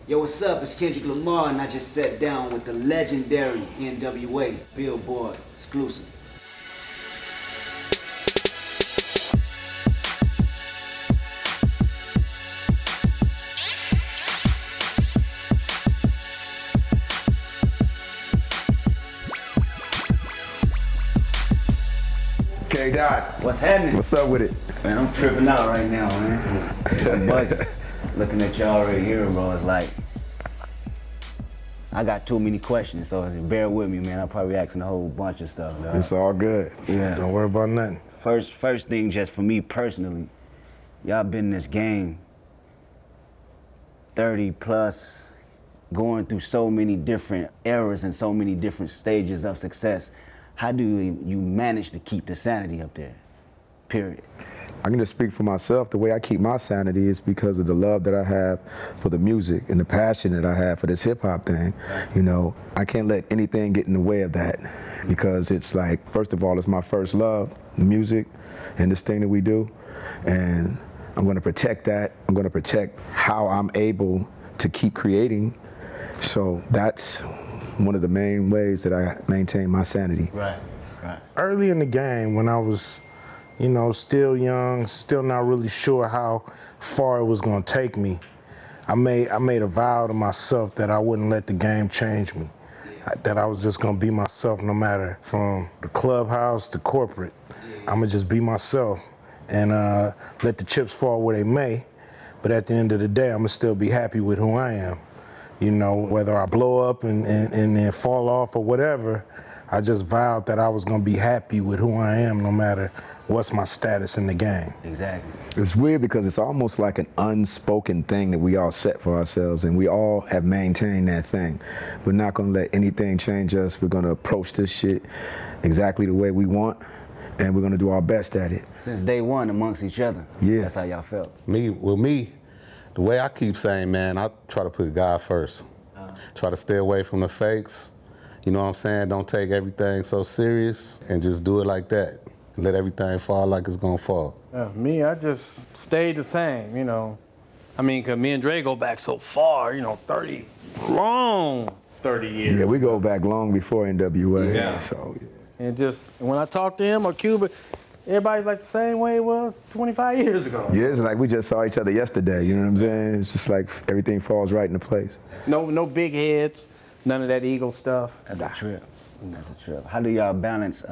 Yo, what's up? It's Kendrick Lamar, and I just sat down with the legendary N.W.A, Billboard exclusive. K-Dot. What's happening? What's up with it? Man, I'm tripping out right now, man. I'm buzzing. Looking at y'all right here, bro, it's like, I got too many questions, so bear with me, man. I'll probably asking a whole bunch of stuff, dog. It's all good. Yeah. Don't worry about nothing. First thing, just for me personally, y'all been in this game 30 plus, going through so many different eras and so many different stages of success. How do you manage to keep the sanity up there, period? I can just speak for myself. The way I keep my sanity is because of the love that I have for the music and the passion that I have for this hip hop thing. You know, I can't let anything get in the way of that because it's like, first of all, it's my first love, the music and this thing that we do. And I'm gonna protect that. I'm gonna protect how I'm able to keep creating. So that's one of the main ways that I maintain my sanity. Right. Early in the game, when I was, you know, still young, still not really sure how far it was gonna take me, I made a vow to myself that I wouldn't let the game change me. That I was just gonna be myself no matter from the clubhouse to corporate. I'ma just be myself and let the chips fall where they may, but at the end of the day, I'ma still be happy with who I am. You know, whether I blow up and then fall off or whatever, I just vowed that I was gonna be happy with who I am no matter what's my status in the game. Exactly. It's weird because it's almost like an unspoken thing that we all set for ourselves and we all have maintained that thing. We're not gonna let anything change us. We're gonna approach this shit exactly the way we want and we're gonna do our best at it. Since day one amongst each other. Yeah. That's how y'all felt. Me, the way I keep saying, man, I try to put God first. Try to stay away from the fakes. You know what I'm saying? Don't take everything so serious and just do it like that. Let everything fall like it's gonna fall. Me, I just stayed the same, you know. I mean, cause me and Dre go back so far, you know, 30 years. Yeah, we go back long before N.W.A. Yeah. So, And just, when I talk to him or Cuba, everybody's like the same way it was 25 years ago. yeah, it's like we just saw each other yesterday, you know what I'm saying? It's just like everything falls right into place. No big heads, none of that ego stuff. That's a trip. That's a trip. How do y'all balance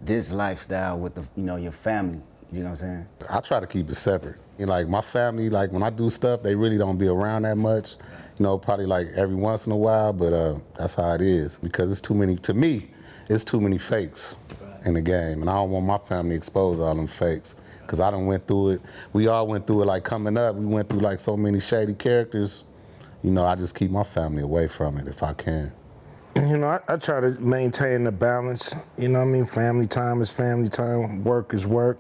this lifestyle with the, you know, your family? You know what I'm saying? I try to keep it separate. You know, like my family, like when I do stuff, they really don't be around that much. You know, probably like every once in a while, but that's how it is. Because it's too many, to me, it's too many fakes in the game. And I don't want my family to expose all them fakes. Cause I done went through it. We all went through it, like coming up, we went through like so many shady characters. You know, I just keep my family away from it if I can. You know, I try to maintain the balance. You know what I mean? Family time is family time, work is work.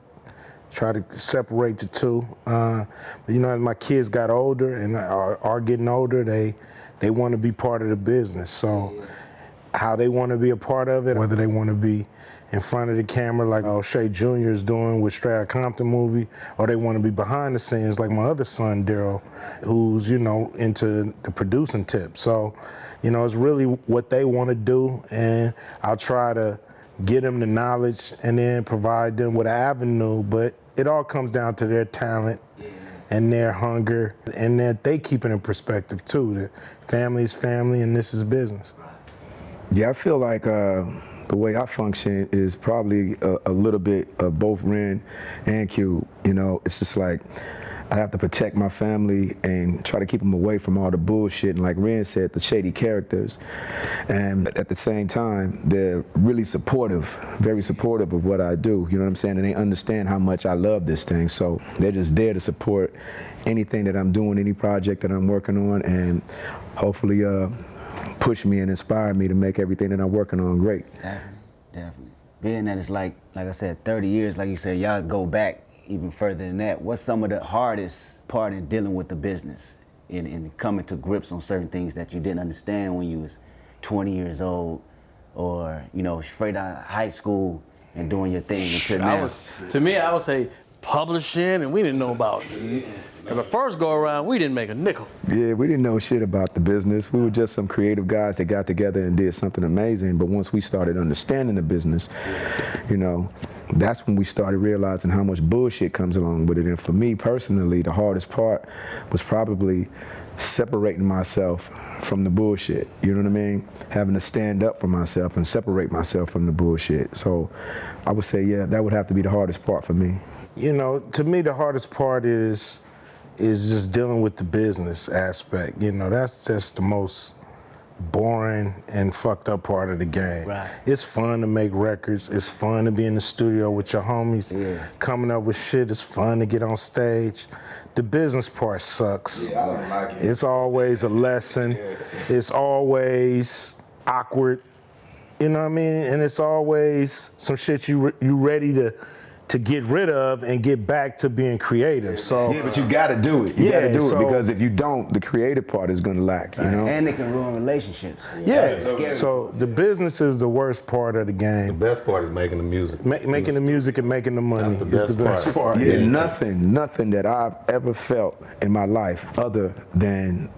Try to separate the two. But you know, as my kids got older and are getting older, they want to be part of the business. So how they want to be a part of it, whether they want to be in front of the camera like O'Shea Jr. is doing with Straight Outta Compton movie, or they want to be behind the scenes like my other son, Daryl, who's, you know, into the producing tip. So, you know, it's really what they want to do, and I'll try to get them the knowledge and then provide them with an avenue, but it all comes down to their talent and their hunger, and that they keep it in perspective too. The family is family and this is business. Yeah, I feel like the way I function is probably a little bit of both Ren and Cube. You know, it's just like I have to protect my family and try to keep them away from all the bullshit and, like Ren said, the shady characters. And at the same time, they're really supportive, very supportive of what I do. You know what I'm saying? And they understand how much I love this thing. So they're just there to support anything that I'm doing, any project that I'm working on, and hopefully push me and inspire me to make everything that I'm working on great. Definitely. Being that it's like I said, 30 years, like you said, y'all go back even further than that. What's some of the hardest part in dealing with the business, in coming to grips on certain things that you didn't understand when you was 20 years old, or, you know, straight out of high school and doing your thing until now? To me, I would say publishing, and we didn't know about. And the first go around, we didn't make a nickel. Yeah, we didn't know shit about the business. We were just some creative guys that got together and did something amazing. But once we started understanding the business, you know, that's when we started realizing how much bullshit comes along with it. And for me personally, the hardest part was probably separating myself from the bullshit. You know what I mean? Having to stand up for myself and separate myself from the bullshit. So I would say, yeah, that would have to be the hardest part for me. You know, to me, the hardest part is just dealing with the business aspect. You know, that's just the most boring and fucked up part of the game. Right. It's fun to make records. It's fun to be in the studio with your homies, coming up with shit. It's fun to get on stage. The business part sucks. Yeah, I don't like it. It's always a lesson. It's always awkward. You know what I mean? And it's always some shit you ready to get rid of and get back to being creative. So Yeah, but you gotta do it. You gotta do so- it because if you don't, the creative part is gonna lack, you know? And it can ruin relationships. yeah, so the business is the worst part of the The game. best part is making the music. Making the music and making the money That's the is the best best part. part. Yeah, Yeah. nothing that I've ever felt in my life other than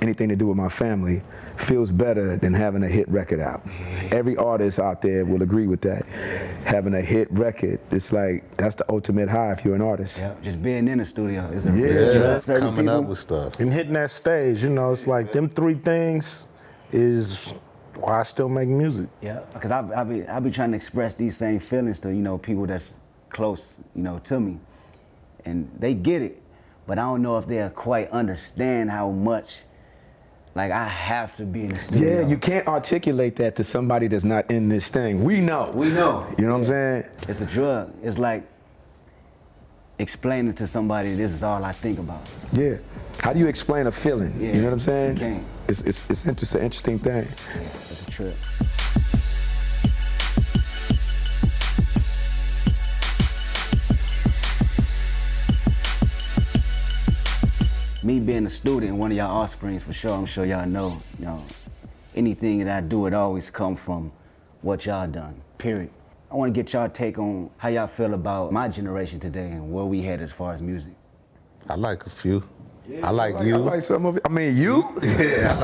anything to do with my family feels better than having a hit record out. Every artist out there will agree with that. Having a hit record, it's like, that's the ultimate high if you're an artist. Yeah, just being in the studio is a Yeah, certain coming people, up with stuff. And hitting that stage, you know, it's like them three things is why I still make music. Yeah, because I be trying to express these same feelings to, you know, people that's close, you know, to me, and they get it, but I don't know if they'll quite understand how much, like, I have to be in the studio. Yeah, you can't articulate that to somebody that's not in this thing. We know. We know. You know what I'm saying? It's a drug. It's like explaining to somebody this is all I think about. Yeah. How do you explain a feeling? Yeah, You know what I'm saying? you can't. It's an interesting thing. It's a trip. Me being a student, one of y'all offsprings for sure, I'm sure y'all know, you know, anything that I do, it always come from what y'all done, period. I want to get y'all take on how y'all feel about my generation today and where we head as far as music. I like a few. I like you. I like some of it. I mean, you? Yeah, I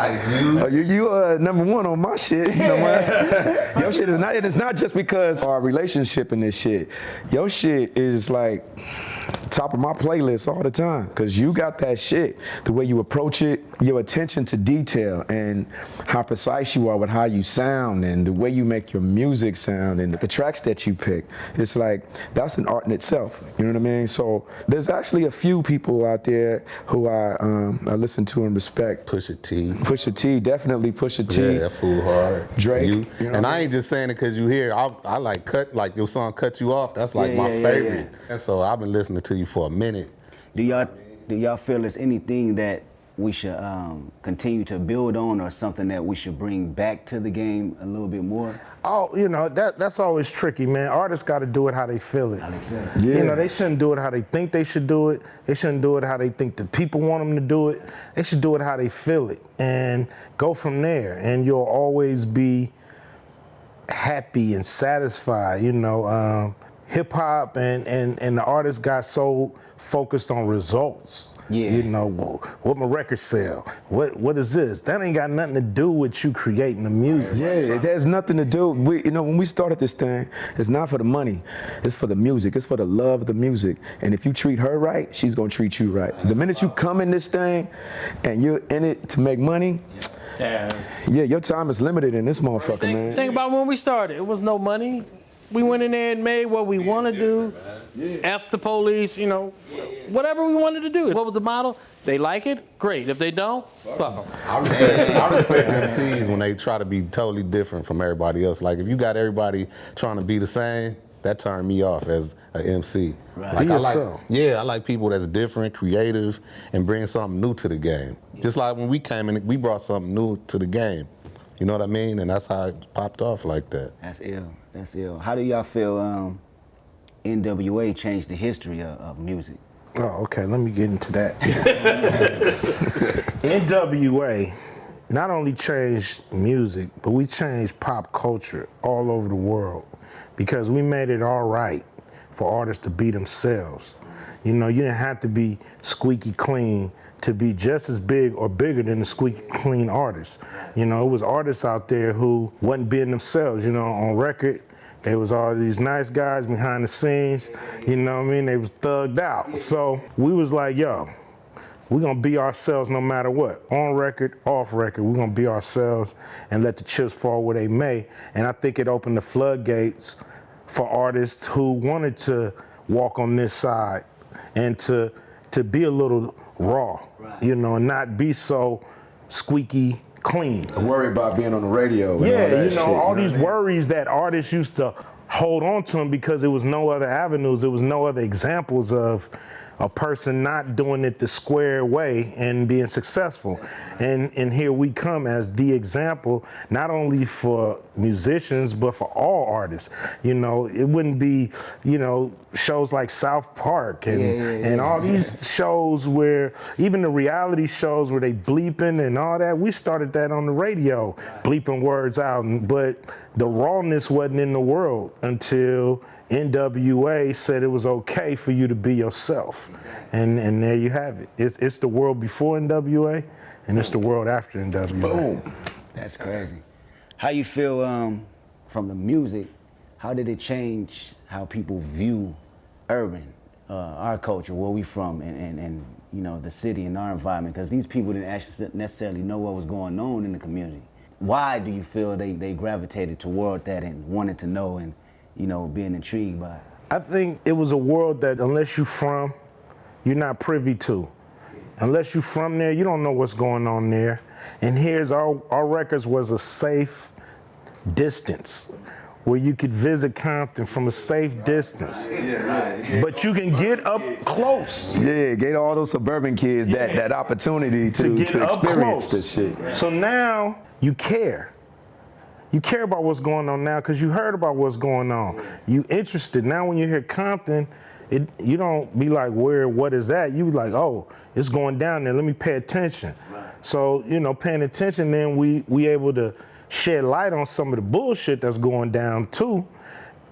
like you. You number one on my shit. You know what? Your shit is not, and it's not just because our relationship and this shit. Your shit is like top of my playlist all the time, because you got that shit, the way you approach it, your attention to detail, and how precise you are with how you sound, and the way you make your music sound, and the tracks that you pick. It's like, that's an art in itself, you know what I mean? So there's actually a few people out there who I listen to and respect. Pusha T. Pusha T, definitely Pusha T. Yeah, that fool hard. Drake, You. you know And what I I ain't just saying it because you here. I like your song Cut You Off. That's like Yeah, my yeah, favorite. And so I've been listening to you for a minute. Do y'all feel there's anything that we should continue to build on, or something that we should bring back to the game a little bit more? Oh, you know, that's always tricky, man. Artists got to do it how they feel it. How they feel? Yeah. You know, they shouldn't do it how they think they should do it. They shouldn't do it how they think the people want them to do it. They should do it how they feel it and go from there. And you'll always be happy and satisfied. You know, hip hop and the artists got so focused on results. Yeah. You know, what my record sell? What is this? That ain't got nothing to do with you creating the music. Yeah, it has nothing to do. When we started this thing, it's not for the money. It's for the music. It's for the love of the music. And if you treat her right, she's gonna treat you right. The minute you come in this thing and you're in it to make money, Damn. yeah, your time is limited in this motherfucker, man. Think about when we started. It was no money. We went in there and made what we want to do. F the police, you know, whatever we wanted to do. What was the model? They like it, great. If they don't, fuck them. I respect MCs when they try to be totally different from everybody else. Like if you got everybody trying to be the same, that turned me off as an MC. Right. Like Be I like, yourself. yeah, I like people that's different, creative, and bring something new to the game. Just like when we came in, we brought something new to the game. You know what I mean? And that's how it popped off like that. That's ill. That's ill. How do y'all feel N.W.A. changed the history of music? Oh, okay, let me get into that. N.W.A. not only changed music, but we changed pop culture all over the world because we made it all right for artists to be themselves. You know, you didn't have to be squeaky clean to be just as big or bigger than the squeaky clean artists. You know, it was artists out there who wasn't being themselves. You know, on record, they was all these nice guys behind the scenes. You know what I mean? They was thugged out. So we was like, yo, we're gonna be ourselves no matter what. On record, off record, we're gonna be ourselves and let the chips fall where they may. And I think it opened the floodgates for artists who wanted to walk on this side and to be a little raw, you know, and not be so squeaky clean. Worry about being on the radio. And all Yeah, that you know, shit, all know these what I mean? worries that artists used to hold on to them because there was no other avenues, there was no other examples of a person not doing it the square way and being successful. And here we come as the example, not only for musicians, but for all artists. You know, it wouldn't be, you know, shows like South Park and all these shows where, even the reality shows where they bleeping and all that, we started that on the radio, bleeping words out. But the rawness wasn't in the world until N.W.A. said it was okay for you to be yourself. And there you have it. It's the world before N.W.A. and it's the world after N.W.A. Boom. That's crazy. How you feel from the music? How did it change how people view urban, our culture, where we from, and you know, the city and our environment? Because these people didn't actually necessarily know what was going on in the community. Why do you feel they gravitated toward that and wanted to know and, you know, being intrigued by it? I think it was a world that unless you're from, you're not privy to. Unless you're from there, you don't know what's going on there. And here's our records was a safe distance where you could visit Compton from a safe distance. But you can get up close. Yeah, get all those suburban kids that opportunity to get up experience close. this shit. So now you care. You care about what's going on now because you heard about what's going on. You interested. Now when you hear Compton, you don't be like, what is that? You be like, oh, it's going down there. Let me pay attention. Right. So, you know, paying attention, then we able to shed light on some of the bullshit that's going down too.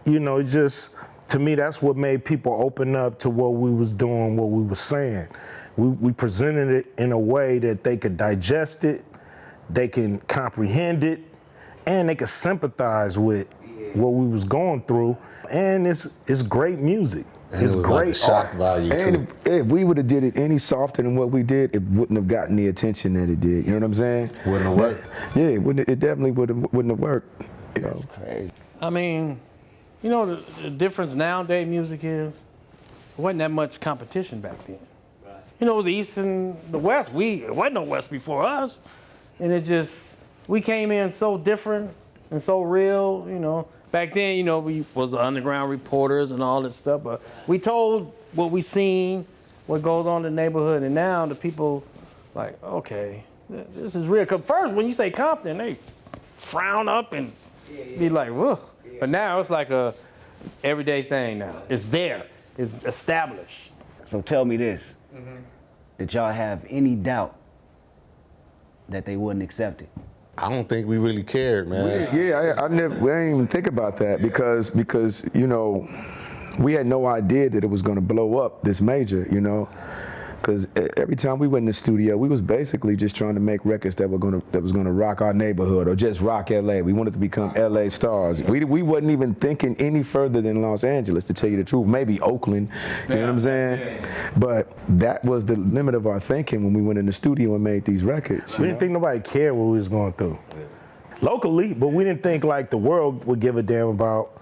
You know, it's just, to me, that's what made people open up to what we was doing, what we was saying. We presented it in a way that they could digest it, they can comprehend it, and they could sympathize with what we was going through. And it's great music. And it's it was great like a shock value And too. if we would have did it any softer than what we did, it wouldn't have gotten the attention that it did. You know what I'm saying? Wouldn't have worked. Yeah, it definitely wouldn't have worked. You know? Crazy. I mean, you know, the difference nowadays music is, there wasn't that much competition back then. Right. You know, it was the East and the West. There wasn't no West before us. And it just, we came in so different and so real, you know. Back then, you know, we was the underground reporters and all that stuff, but we told what we seen, what goes on in the neighborhood, and now the people like, okay, this is real. 'Cause first, when you say Compton, they frown up and be like, whoa. But now it's like a everyday thing now. It's there, it's established. So tell me this, did y'all have any doubt that they wouldn't accept it? I don't think we really cared, man. Yeah, we didn't even think about that because you know, we had no idea that it was going to blow up this major, you know, because every time we went in the studio, we was basically just trying to make records that was going to rock our neighborhood or just rock LA. We wanted to become LA stars. We wasn't even thinking any further than Los Angeles, to tell you the truth. Maybe Oakland, you know what I'm saying? Yeah. But that was the limit of our thinking when we went in the studio and made these records. We didn't think nobody cared what we was going through. Locally, but we didn't think like the world would give a damn about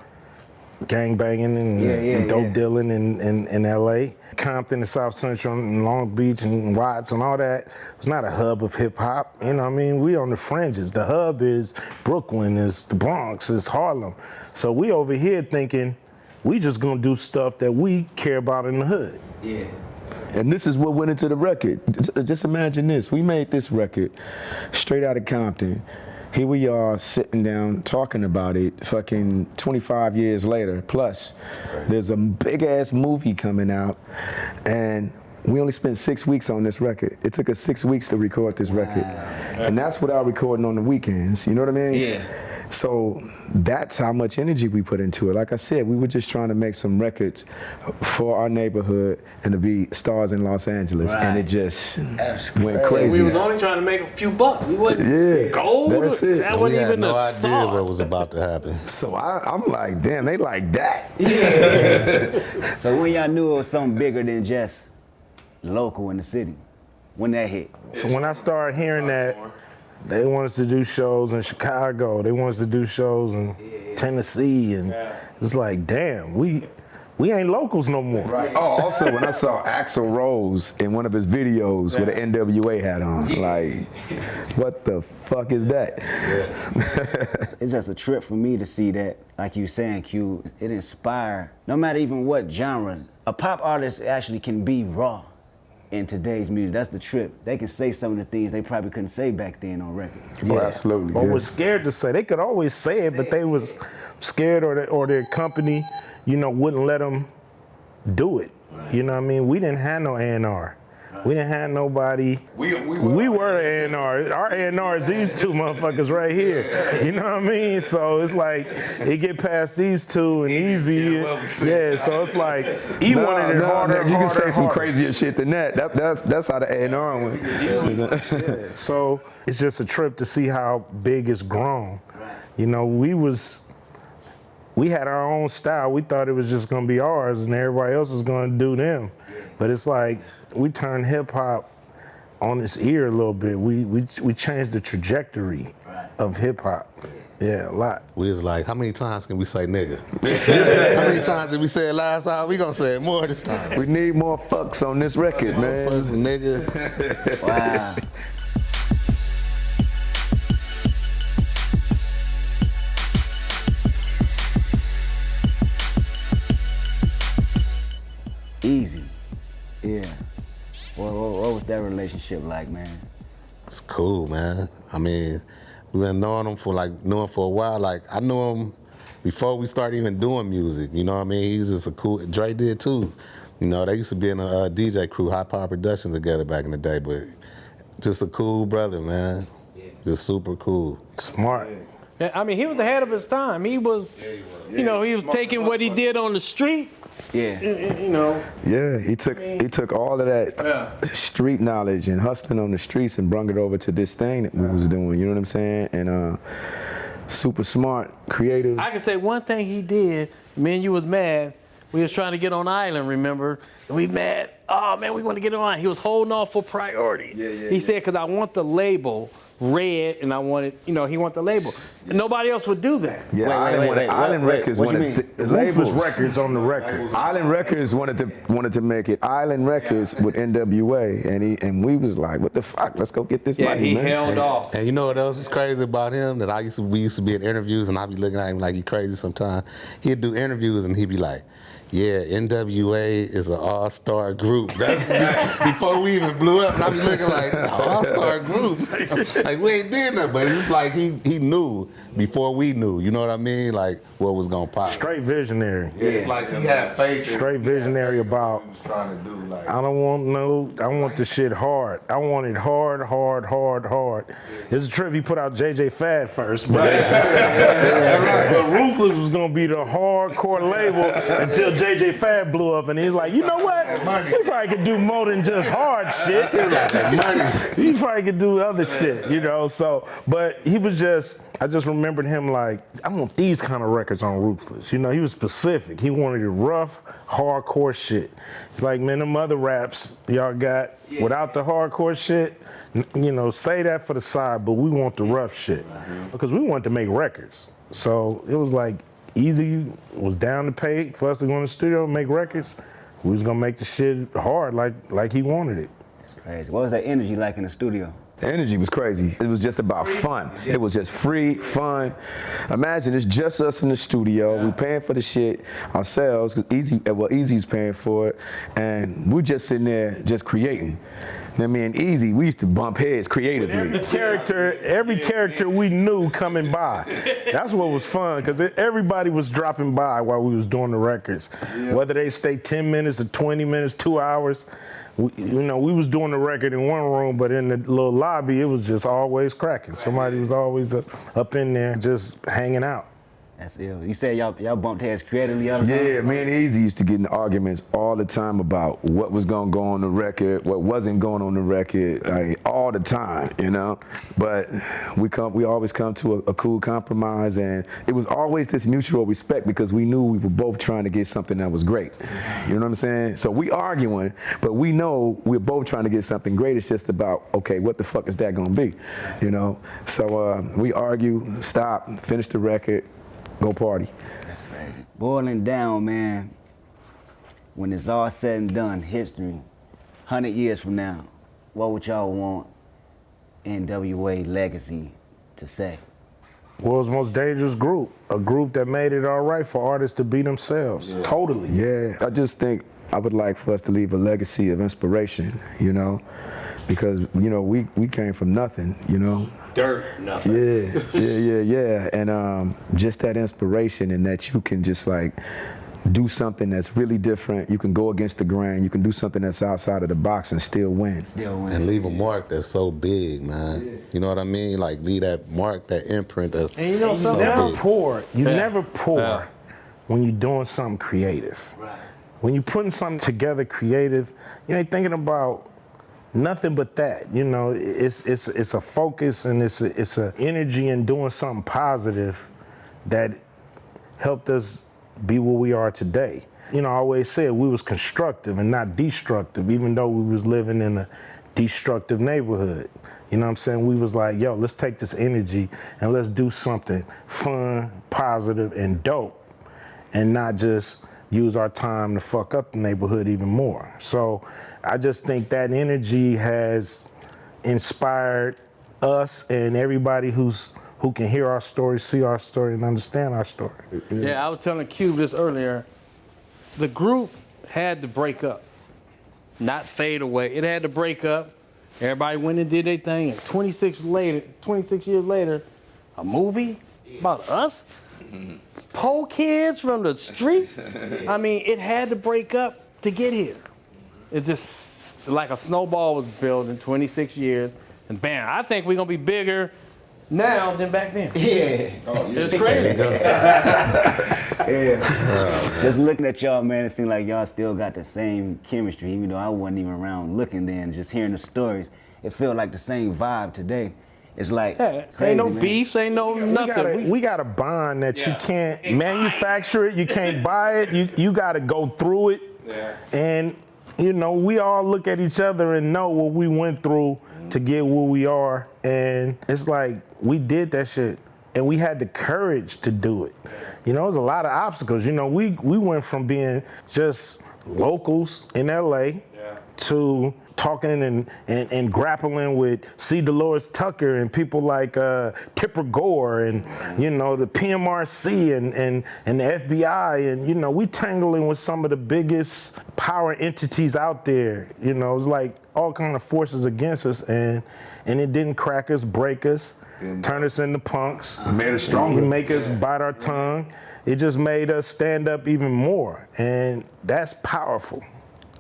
gangbanging and dope dealing in LA. Compton and South Central and Long Beach and Watts and all that. It's not a hub of hip hop. You know what I mean? We on the fringes. The hub is Brooklyn, is the Bronx, is Harlem. So we over here thinking we just gonna do stuff that we care about in the hood. Yeah. And this is what went into the record. Just imagine this. We made this record straight out of Compton. Here we are sitting down talking about it fucking 25 years later. Plus, there's a big ass movie coming out and we only spent 6 weeks on this record. It took us 6 weeks to record this record. And that's without recording on the weekends, you know what I mean? Yeah. So that's how much energy we put into it. Like I said, we were just trying to make some records for our neighborhood and to be stars in Los Angeles, and it just went crazy. We was only trying to make a few bucks. We wasn't gold. That's it. That We wasn't had even no a idea thought. what was about to happen. So I'm like, damn, they like that. So when y'all knew it was something bigger than just local in the city, when that hit? So when I started hearing that, they want us to do shows in Chicago, they want us to do shows in Tennessee, and it's like, damn, we ain't locals no more. Right. Oh, also when I saw Axl Rose in one of his videos with an N.W.A hat on, like, what the fuck is that? It's just a trip for me to see that, like you saying, Q, it inspired, no matter even what genre, a pop artist actually can be raw in today's music. That's the trip. They can say some of the things they probably couldn't say back then on record. Oh, absolutely. Or was scared to say. They could always say it, but they was scared, or their company, you know, wouldn't let them do it. You know what I mean? We didn't have no A&R. We didn't have nobody. We were the A&R. Our A&R is these two motherfuckers right here. You know what I mean? So it's like, it get past these two and easy. Yeah, so it's like, he wanted it harder, you can say harder, some harder. crazier shit than that. That's how the A&R went. Yeah, so it's just a trip to see how big it's grown. You know, we had our own style. We thought it was just gonna be ours and everybody else was gonna do them. But it's like, we turned hip hop on its ear a little bit. We changed the trajectory of hip hop. Yeah, a lot. We was like, how many times can we say nigga? How many times did we say it last time? We gonna say it more this time. We need more fucks on this record, man. Fucks, nigga. Wow. Easy. Yeah. What was that relationship like, man? It's cool, man. I mean, we've been knowing him for a while. Like, I knew him before we started even doing music. You know what I mean? He's just a cool, Dre did too. You know, they used to be in a DJ crew, High Power Productions together back in the day, but just a cool brother, man. Just super cool. Smart. Yeah, I mean, he was ahead of his time. He was, you know, he was taking what he did on the street. Yeah. You know. Yeah, he took all of that street knowledge and hustling on the streets and brung it over to this thing that we was doing. You know what I'm saying? And super smart, creative. I can say one thing he did. Me and you was mad. We was trying to get on Island, remember? We mad. Oh man, we want to get on. He was holding off for priority. He said, because I want the label red, and I wanted, you know, he wanted the label. Nobody else would do that. Yeah, Island Records What you wanted mean? labels. Records on the records. Island Records wanted to make it Island Records with N.W.A. and we was like, what the fuck? Let's go get this money, he man. held off. And you know what else is crazy about him? That we used to be in interviews and I'd be looking at him like he crazy sometimes. He'd do interviews and he'd be like, yeah, N.W.A. is an all-star group. Before we even blew up, and I was looking like, an all-star group? Like, we ain't did nothing, but it's like he knew before we knew, you know what I mean? Like, what was gonna pop. Straight visionary. Yeah, it's like he had faith. Straight visionary about, Trying to do, like, I want the shit hard. I want it hard, hard, hard, hard. It's a trip he put out JJ Fad first, but but Ruthless was gonna be the hardcore label until JJ Fad blew up, and he's like, you know what? He probably could do more than just hard shit. He probably could do other shit, you know. So, but he was just, I just remembered him like, I want these kind of records on Ruthless. You know, he was specific. He wanted it rough, hardcore shit. It's like, man, them other raps y'all got without the hardcore shit, you know, say that for the side, but we want the rough shit. Because we wanted to make records. So it was like, Easy was down to pay for us to go in the studio and make records. We was gonna make the shit hard like he wanted it. That's crazy. What was that energy like in the studio? The energy was crazy. It was just about fun. It was just free, fun. Imagine it's just us in the studio. We paying for the shit ourselves, because Easy's paying for it, and we're just sitting there just creating. I mean, Easy, we used to bump heads creatively. Every character we knew coming by. That's what was fun, because everybody was dropping by while we was doing the records. Whether they stay 10 minutes or 20 minutes, 2 hours. We was doing the record in one room, but in the little lobby, it was just always cracking. Somebody was always up in there just hanging out. That's ill. You said y'all bumped heads creatively all the time? Yeah, me and Easy used to get in arguments all the time about what was gonna go on the record, what wasn't going on the record, like, all the time, you know? But we always come to a cool compromise, and it was always this mutual respect because we knew we were both trying to get something that was great. You know what I'm saying? So we arguing, but we know we're both trying to get something great. It's just about, okay, what the fuck is that gonna be, you know? So we argue, stop, finish the record, go party. That's crazy. Boiling down, man, when it's all said and done, history, 100 years from now, what would y'all want N.W.A. legacy to say? World's most dangerous group, a group that made it all right for artists to be themselves. Yeah. Totally. Yeah, I just think I would like for us to leave a legacy of inspiration, you know, because, you know, we came from nothing, you know. Dirt, nothing. Yeah. And just that inspiration, and that you can just like do something that's really different. You can go against the grain. You can do something that's outside of the box and still win. And leave a mark that's so big, man. Yeah. You know what I mean? Like, leave that mark, that imprint that's and you know, so never big. pour. You never pour when you're doing something creative. Right. When you're putting something together creative, you ain't thinking about nothing but that. You know, it's a focus, and it's a energy in doing something positive that helped us be where we are today. You know, I always said we was constructive and not destructive, even though we was living in a destructive neighborhood. You know what I'm saying? We was like, yo, let's take this energy and let's do something fun, positive, and dope, and not just use our time to fuck up the neighborhood even more. So I just think that energy has inspired us and everybody who can hear our story, see our story, and understand our story. Yeah, I was telling Cube this earlier. The group had to break up, not fade away. It had to break up. Everybody went and did their thing, and 26 years later, a movie about us? Poor kids from the streets? I mean, it had to break up to get here. It just, like a snowball was built in 26 years, and bam, I think we're gonna be bigger now than back then. Yeah. Oh, yeah. It's crazy. Yeah. Just looking at y'all, man, it seems like y'all still got the same chemistry, even though I wasn't even around looking then, just hearing the stories. It feels like the same vibe today. It's like, crazy, ain't no man. beefs, ain't no nothing. We got a bond that you can't manufacture it, you can't buy it, you gotta go through it. Yeah. And you know, we all look at each other and know what we went through to get where we are. And it's like, we did that shit and we had the courage to do it. You know, there's a lot of obstacles. You know, we went from being just locals in LA to talking and grappling with C. Dolores Tucker and people like Tipper Gore and, you know, the PMRC and the FBI. And, you know, we tangling with some of the biggest power entities out there. You know, it was like all kind of forces against us, and it didn't crack us, break us, turn us into punks. Made us stronger. Make us bite our tongue. It just made us stand up even more, and that's powerful.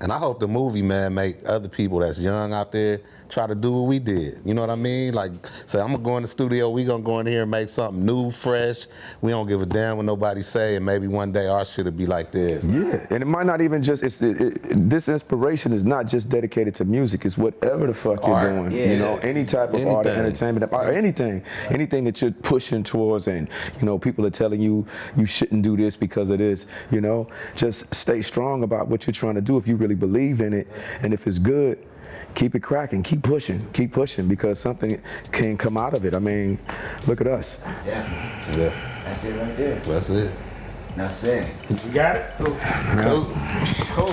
And I hope the movie, man, make other people that's young out there try to do what we did. You know what I mean? Like, say, I'm gonna go in the studio, we gonna go in here and make something new, fresh. We don't give a damn what nobody say, and maybe one day our shit'll be like this. Yeah, and it might not even just, this inspiration is not just dedicated to music, it's whatever the fuck you're doing. Yeah. You know, any type of art or entertainment, or anything that you're pushing towards, and, you know, people are telling you, you shouldn't do this because of this, you know, just stay strong about what you're trying to do if you really believe in it, and if it's good, keep it cracking, keep pushing, because something can come out of it. I mean, look at us. Yeah. That's it right there. That's it. That's it. You got it? Cool.